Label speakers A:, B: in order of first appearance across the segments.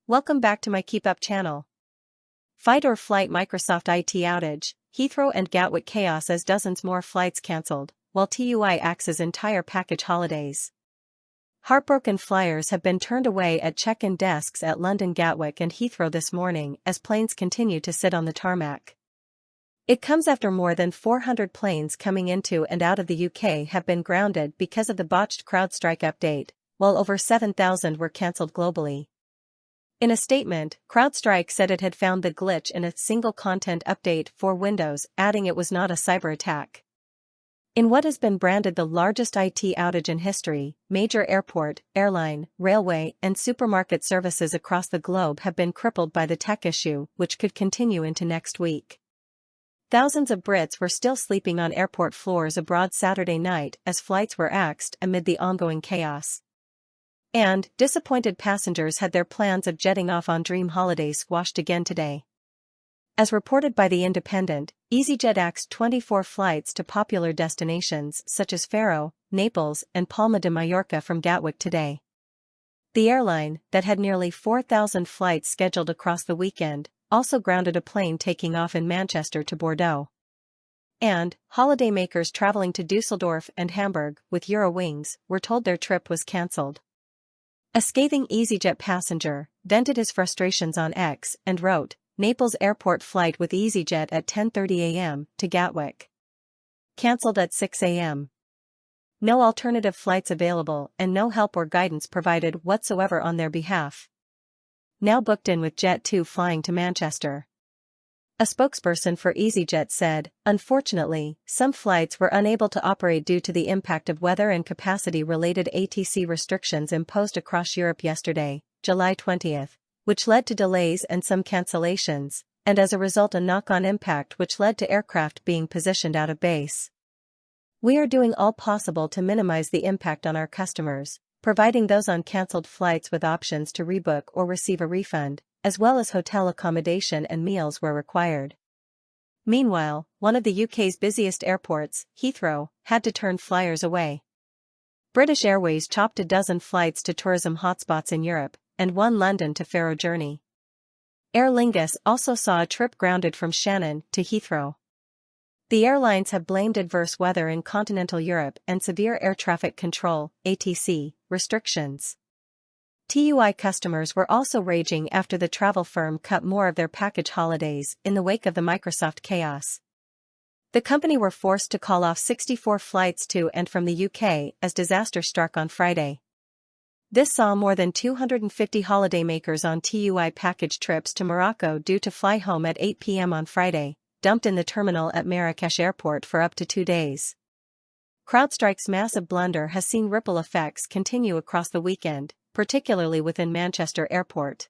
A: Welcome back to my KEEPUP channel. Fight or flight Microsoft IT outage, Heathrow and Gatwick chaos as dozens more flights cancelled, while TUI axes entire package holidays. Heartbroken flyers have been turned away at check-in desks at London Gatwick and Heathrow this morning as planes continue to sit on the tarmac. It comes after more than 400 planes coming into and out of the UK have been grounded because of the botched CrowdStrike update, while over 7,000 were cancelled globally. In a statement, CrowdStrike said it had found the glitch in a single content update for Windows, adding it was not a cyber attack. In what has been branded the largest IT outage in history, major airport, airline, railway, and supermarket services across the globe have been crippled by the tech issue, which could continue into next week. Thousands of Brits were still sleeping on airport floors abroad Saturday night as flights were axed amid the ongoing chaos. And disappointed passengers had their plans of jetting off on dream holidays squashed again today. As reported by The Independent, EasyJet axed 24 flights to popular destinations such as Faro, Naples, and Palma de Mallorca from Gatwick today. The airline, that had nearly 4,000 flights scheduled across the weekend, also grounded a plane taking off in Manchester to Bordeaux. And holidaymakers traveling to Dusseldorf and Hamburg with Eurowings were told their trip was cancelled. A scathing EasyJet passenger vented his frustrations on X and wrote, "Naples airport flight with EasyJet at 10:30 a.m. to Gatwick. Cancelled at 6 a.m. No alternative flights available and no help or guidance provided whatsoever on their behalf. Now booked in with Jet2 flying to Manchester." A spokesperson for EasyJet said, "Unfortunately, some flights were unable to operate due to the impact of weather and capacity-related ATC restrictions imposed across Europe yesterday, July 20th, which led to delays and some cancellations, and as a result a knock-on impact which led to aircraft being positioned out of base. We are doing all possible to minimize the impact on our customers, providing those on cancelled flights with options to rebook or receive a refund, as well as hotel accommodation and meals where required." Meanwhile, one of the UK's busiest airports, Heathrow, had to turn flyers away. British Airways chopped a dozen flights to tourism hotspots in Europe, and one London to Faro journey. Aer Lingus also saw a trip grounded from Shannon to Heathrow. The airlines have blamed adverse weather in continental Europe and severe air traffic control (ATC) restrictions. TUI customers were also raging after the travel firm cut more of their package holidays in the wake of the Microsoft chaos. The company were forced to call off 64 flights to and from the UK as disaster struck on Friday. This saw more than 250 holidaymakers on TUI package trips to Morocco due to fly home at 8 p.m. on Friday, dumped in the terminal at Marrakesh Airport for up to 2 days. CrowdStrike's massive blunder has seen ripple effects continue across the weekend, particularly within Manchester Airport.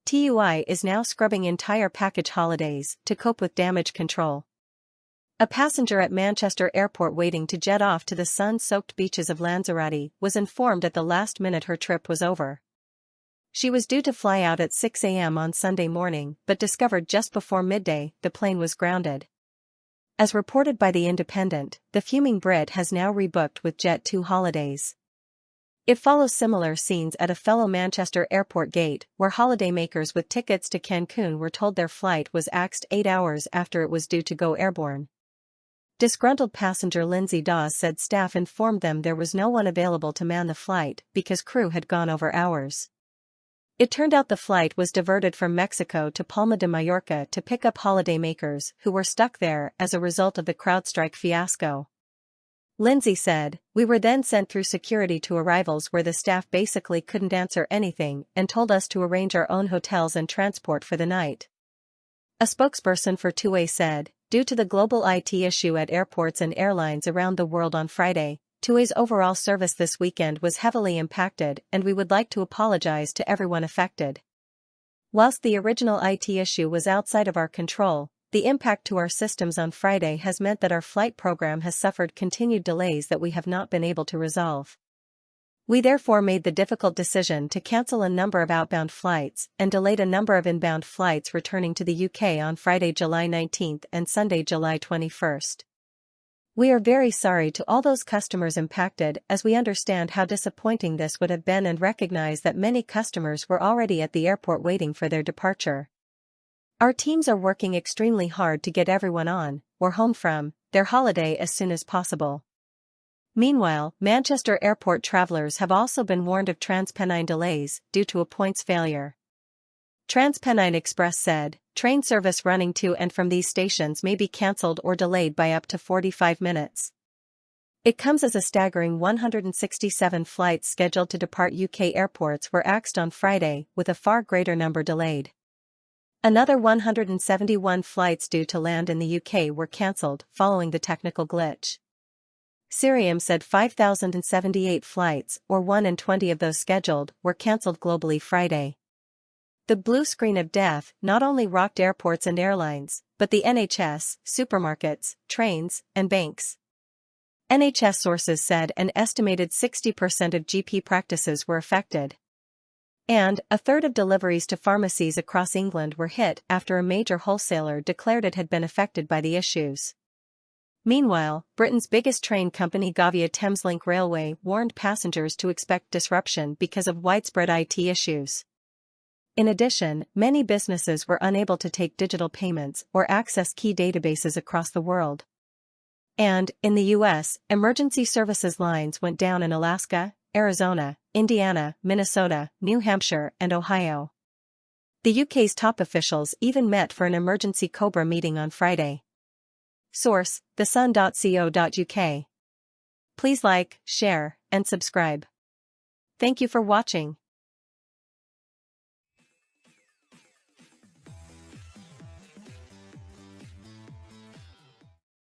A: TUI is now scrubbing entire package holidays to cope with damage control. A passenger at Manchester Airport waiting to jet off to the sun-soaked beaches of Lanzarote was informed at the last minute her trip was over. She was due to fly out at 6 a.m. on Sunday morning but discovered just before midday the plane was grounded. As reported by The Independent, the fuming Brit has now rebooked with Jet2 holidays. It follows similar scenes at a fellow Manchester airport gate where holidaymakers with tickets to Cancun were told their flight was axed 8 hours after it was due to go airborne. Disgruntled passenger Lindsay Dawes said staff informed them there was no one available to man the flight because crew had gone over hours. It turned out the flight was diverted from Mexico to Palma de Mallorca to pick up holidaymakers who were stuck there as a result of the CrowdStrike fiasco. Lindsay said, "We were then sent through security to arrivals where the staff basically couldn't answer anything and told us to arrange our own hotels and transport for the night." A spokesperson for TUI said, "Due to the global IT issue at airports and airlines around the world on Friday, TUI's overall service this weekend was heavily impacted and we would like to apologize to everyone affected. Whilst the original IT issue was outside of our control, the impact to our systems on Friday has meant that our flight program has suffered continued delays that we have not been able to resolve. We therefore made the difficult decision to cancel a number of outbound flights and delayed a number of inbound flights returning to the UK on Friday, July 19th and Sunday, July 21st. We are very sorry to all those customers impacted, as we understand how disappointing this would have been and recognize that many customers were already at the airport waiting for their departure. Our teams are working extremely hard to get everyone on, or home from, their holiday as soon as possible. Meanwhile, Manchester Airport travellers have also been warned of TransPennine delays due to a points failure. TransPennine Express said, train service running to and from these stations may be cancelled or delayed by up to 45 minutes. It comes as a staggering 167 flights scheduled to depart UK airports were axed on Friday, with a far greater number delayed. Another 171 flights due to land in the UK were cancelled following the technical glitch. Cirium said 5,078 flights, or 1 in 20 of those scheduled, were cancelled globally Friday. The blue screen of death not only rocked airports and airlines, but the NHS, supermarkets, trains, and banks. NHS sources said an estimated 60% of GP practices were affected. And a third of deliveries to pharmacies across England were hit after a major wholesaler declared it had been affected by the issues. Meanwhile, Britain's biggest train company Gavia Thameslink Railway warned passengers to expect disruption because of widespread IT issues. In addition, many businesses were unable to take digital payments or access key databases across the world. And, in the US, emergency services lines went down in Alaska, Arizona, Indiana, Minnesota, New Hampshire, and Ohio. The UK's top officials even met for an emergency COBRA meeting on Friday. Source: thesun.co.uk. Please like, share, and subscribe. Thank you for watching.